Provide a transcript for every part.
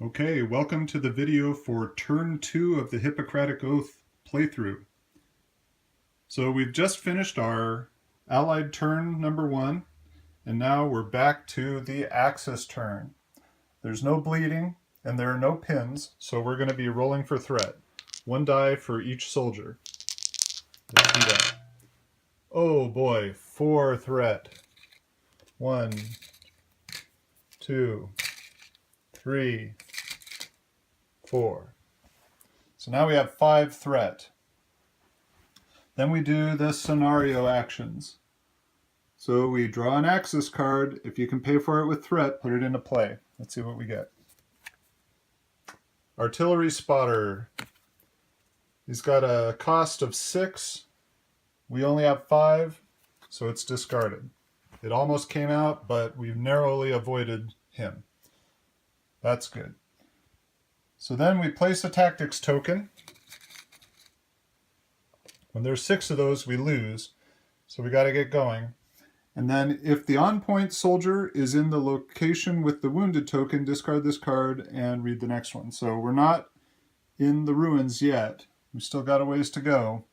Okay, welcome to the video for turn 2 of the Hippocratic Oath playthrough. So we've just finished our allied turn number 1, and now we're back to the axis turn. There's no bleeding, and there are no pins, so we're going to be rolling for threat. 1 die for each soldier. Let's do that. Oh boy, 4 threat. 1, 2, 3, 4. So now we have 5 threat. Then we do the scenario actions. So we draw an axis card. If you can pay for it with threat, put it into play. Let's see what we get. Artillery spotter. He's got a cost of 6. We only have 5, so it's discarded. It almost came out, but we've narrowly avoided him. That's good. So then we place a tactics token. When there's 6 of those, we lose. So we got to get going. And then if the on-point soldier is in the location with the wounded token, discard this card and read the next one. So we're not in the ruins yet. We've still got a ways to go.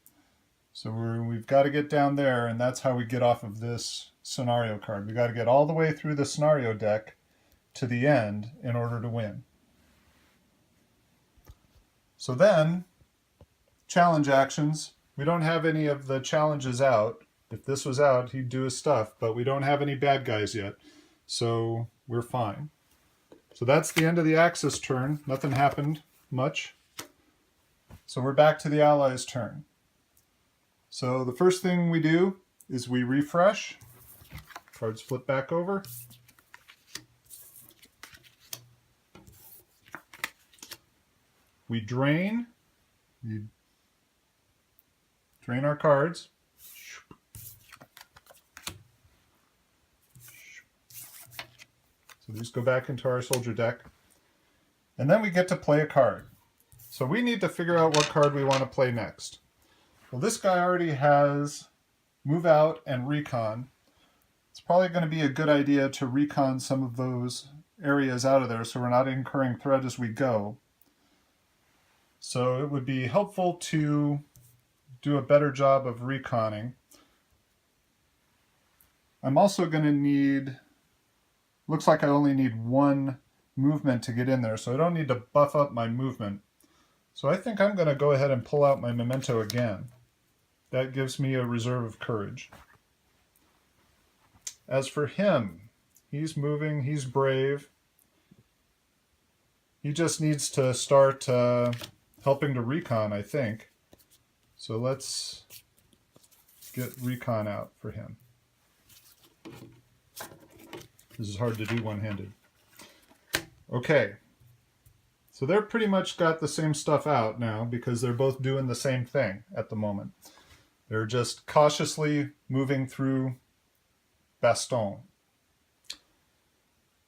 So we've got to get down there, and that's how we get off of this scenario card. We've got to get all the way through the scenario deck to the end in order to win. So then, challenge actions. We don't have any of the challenges out. If this was out, he'd do his stuff, but we don't have any bad guys yet, so we're fine. So that's the end of the Axis turn. Nothing happened much. So we're back to the Allies' turn. So the first thing we do is we refresh. Cards flip back over. We drain. We drain our cards. So these go back into our soldier deck. And then we get to play a card. So we need to figure out what card we want to play next. Well, this guy already has move out and recon. It's probably going to be a good idea to recon some of those areas out of there so we're not incurring threat as we go. So it would be helpful to do a better job of reconning. I'm also going to need, looks like I only need 1 movement to get in there, so I don't need to buff up my movement. So I think I'm going to go ahead and pull out my memento again. That gives me a reserve of courage. As for him, he's moving, he's brave. He just needs to start helping to recon, I think. So let's get recon out for him. This is hard to do one-handed. Okay. So they're pretty much got the same stuff out now because they're both doing the same thing at the moment. They're just cautiously moving through Baston.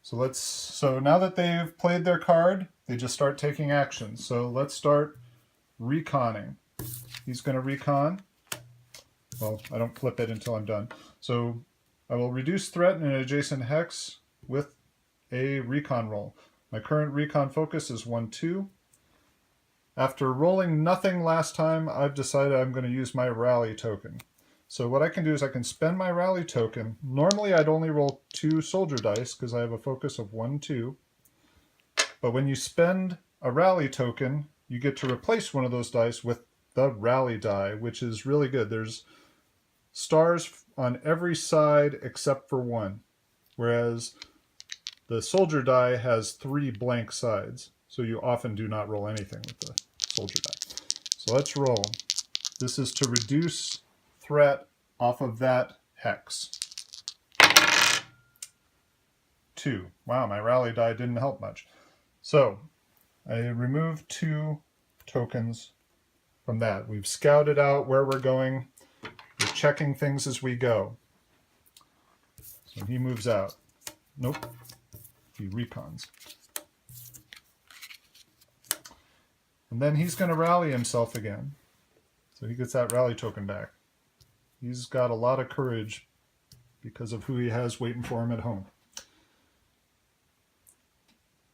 So now that they've played their card, they just start taking action. So let's start reconning. He's going to recon. Well, I don't flip it until I'm done. So I will reduce threat in an adjacent hex with a recon roll. My current recon focus is 1-2. After rolling nothing last time, I've decided I'm going to use my rally token. So what I can do is I can spend my rally token. Normally I'd only roll 2 soldier dice because I have a focus of 1-2. But when you spend a rally token, you get to replace one of those dice with the rally die, which is really good. There's stars on every side except for 1, whereas the soldier die has 3 blank sides, so you often do not roll anything with the soldier die. So let's roll. This is to reduce threat off of that hex. 2. Wow, my rally die didn't help much. So I removed 2 tokens from that. We've scouted out where we're going. We're checking things as we go. So he moves out. Nope. He recons. And then he's going to rally himself again. So he gets that rally token back. He's got a lot of courage because of who he has waiting for him at home.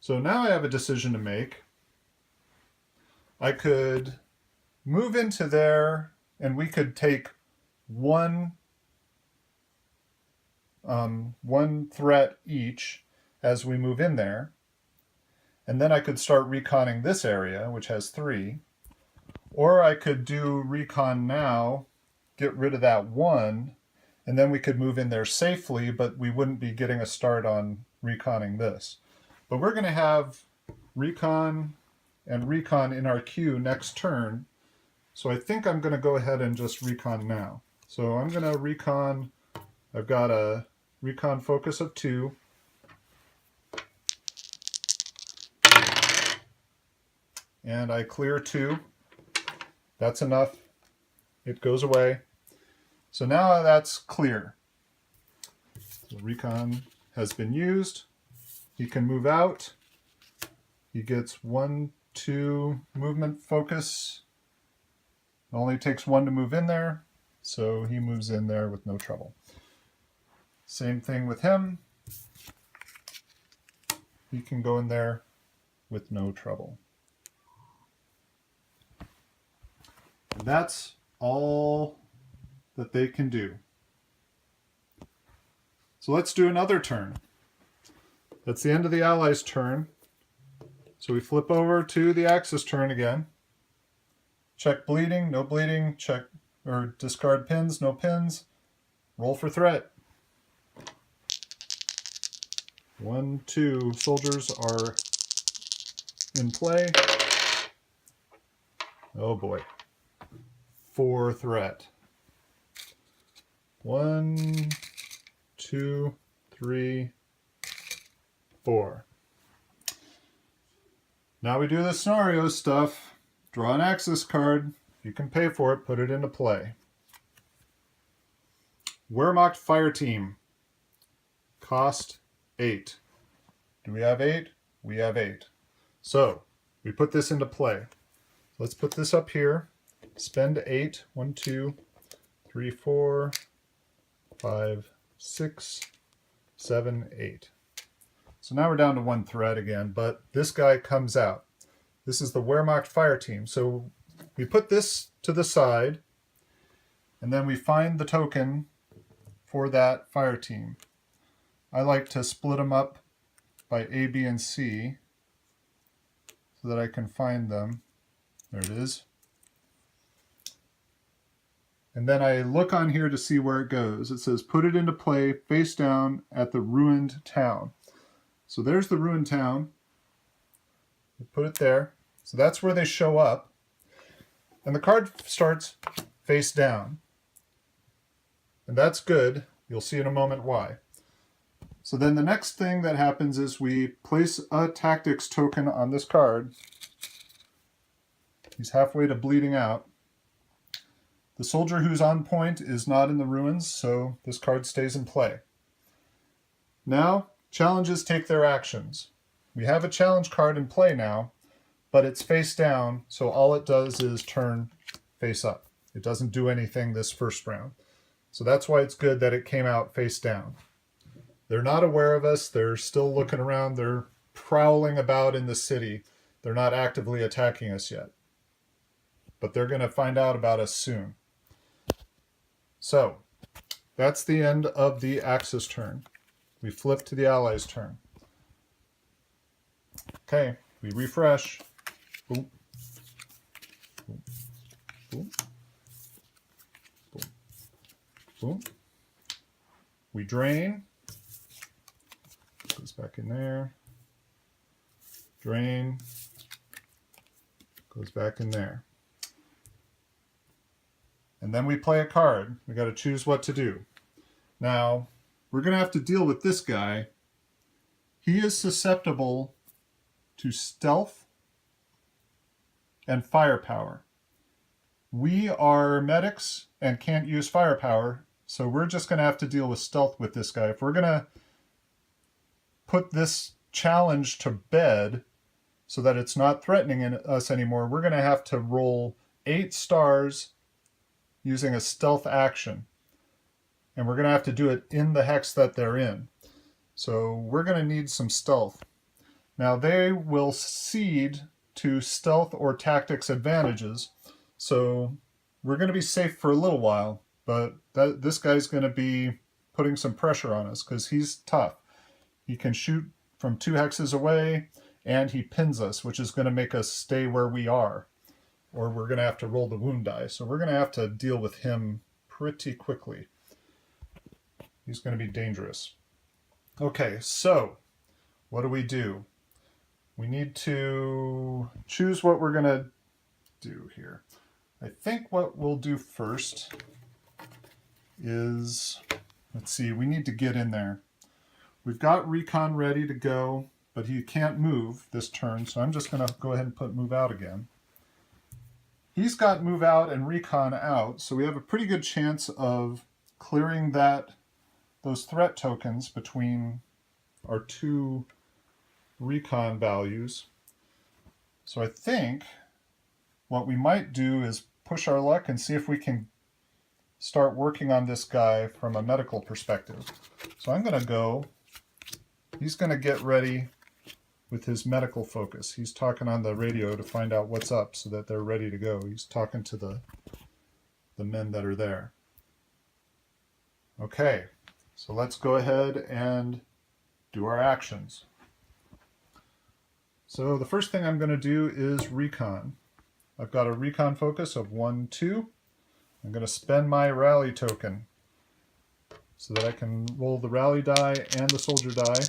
So now I have a decision to make. I could move into there and we could take one threat each as we move in there. And then I could start reconning this area, which has 3. Or I could do recon now, get rid of that 1, and then we could move in there safely, but we wouldn't be getting a start on reconning this. But we're going to have recon and recon in our queue next turn. So I think I'm going to go ahead and just recon now. So I'm going to recon. I've got a recon focus of 2. And I clear 2. That's enough. It goes away. So now that's clear. The recon has been used. He can move out. He gets 1, 2 movement focus. It only takes 1 to move in there, so he moves in there with no trouble. Same thing with him. He can go in there with no trouble. And that's all that they can do. So let's do another turn. That's the end of the Allies' turn. So we flip over to the Axis turn again. Check bleeding, no bleeding. Check or discard pins, no pins. Roll for threat. 1, 2 soldiers are in play. Oh boy. 4 threat. 1, 2, 3, 4. Now we do the scenario stuff. Draw an Axis card. If you can pay for it, put it into play. Wehrmacht Fire Team. Cost 8. Do we have 8? We have 8. So we put this into play. Let's put this up here. Spend 8. 1, 2, 3, 4, 5, 6, 7, 8. So now we're down to 1 threat again, but this guy comes out. This is the Wehrmacht Fire Team. So we put this to the side, and then we find the token for that fire team. I like to split them up by A, B, and C so that I can find them. There it is. And then I look on here to see where it goes. It says put it into play face down at the ruined town. So there's the ruined town. We put it there. So that's where they show up. And the card starts face down. And that's good. You'll see in a moment why. So then the next thing that happens is we place a tactics token on this card. He's halfway to bleeding out. The soldier who's on point is not in the ruins, so this card stays in play. Now, challenges take their actions. We have a challenge card in play now, but it's face down, so all it does is turn face up. It doesn't do anything this first round. So that's why it's good that it came out face down. They're not aware of us. They're still looking around. They're prowling about in the city. They're not actively attacking us yet. But they're going to find out about us soon. So, that's the end of the Axis turn. We flip to the Allies' turn. Okay, we refresh. Boom. Boom. Boom. Boom. Boom. We drain. Goes back in there. Drain. Goes back in there. And then we play a card. We got to choose what to do. Now, we're going to have to deal with this guy. He is susceptible to stealth and firepower. We are medics and can't use firepower, so we're just going to have to deal with stealth with this guy. If we're going to put this challenge to bed so that it's not threatening us anymore, we're going to have to roll 8 stars using a stealth action. And we're going to have to do it in the hex that they're in. So we're going to need some stealth. Now they will cede to stealth or tactics advantages, so we're going to be safe for a little while, but this guy's going to be putting some pressure on us because he's tough. He can shoot from 2 hexes away, and he pins us, which is going to make us stay where we are, or we're going to have to roll the wound die. So we're going to have to deal with him pretty quickly. He's going to be dangerous. Okay, so what do? We need to choose what we're going to do here. I think what we'll do first is, let's see, we need to get in there. We've got recon ready to go, but he can't move this turn, so I'm just going to go ahead and put move out again. He's got move out and recon out, so we have a pretty good chance of clearing those threat tokens between our 2 recon values. So I think what we might do is push our luck and see if we can start working on this guy from a medical perspective. So I'm going to go, he's going to get ready with his medical focus. He's talking on the radio to find out what's up so that they're ready to go. He's talking to the men that are there. Okay, so let's go ahead and do our actions. So the first thing I'm going to do is recon. I've got a recon focus of 1, 2. I'm going to spend my rally token so that I can roll the rally die and the soldier die,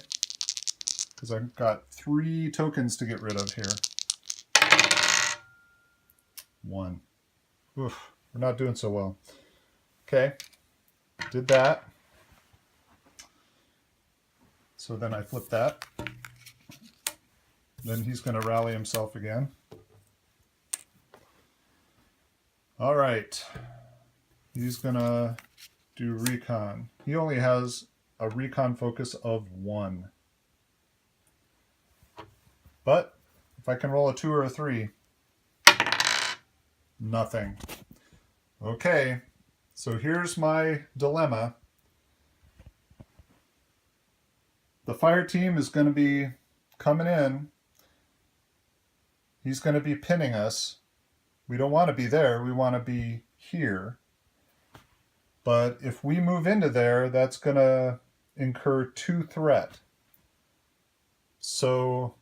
because I've got 3 tokens to get rid of here. 1. Oof, we're not doing so well. Okay, did that. So then I flip that. Then he's going to rally himself again. All right. He's going to do recon. He only has a recon focus of 1. But if I can roll a 2 or a 3, nothing. Okay, so here's my dilemma. The fire team is going to be coming in. He's going to be pinning us. We don't want to be there. We want to be here. But if we move into there, that's going to incur 2 threat. So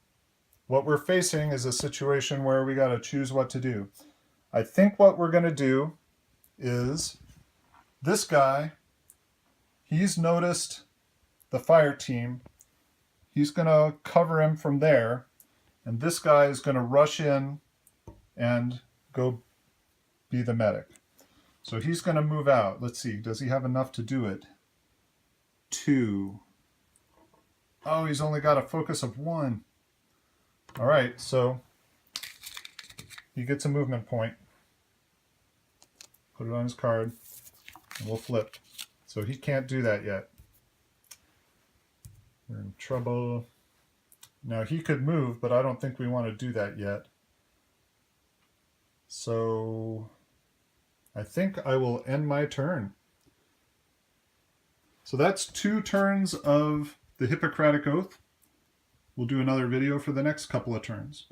what we're facing is a situation where we got to choose what to do. I think what we're going to do is this guy, he's noticed the fire team. He's going to cover him from there. And this guy is going to rush in and go be the medic. So he's going to move out. Let's see, does he have enough to do it? 2. Oh, he's only got a focus of 1. All right, so he gets a movement point. Put it on his card, and we'll flip. So he can't do that yet. We're in trouble. Now he could move, but I don't think we want to do that yet. So I think I will end my turn. So that's 2 turns of the Hippocratic Oath. We'll do another video for the next couple of turns.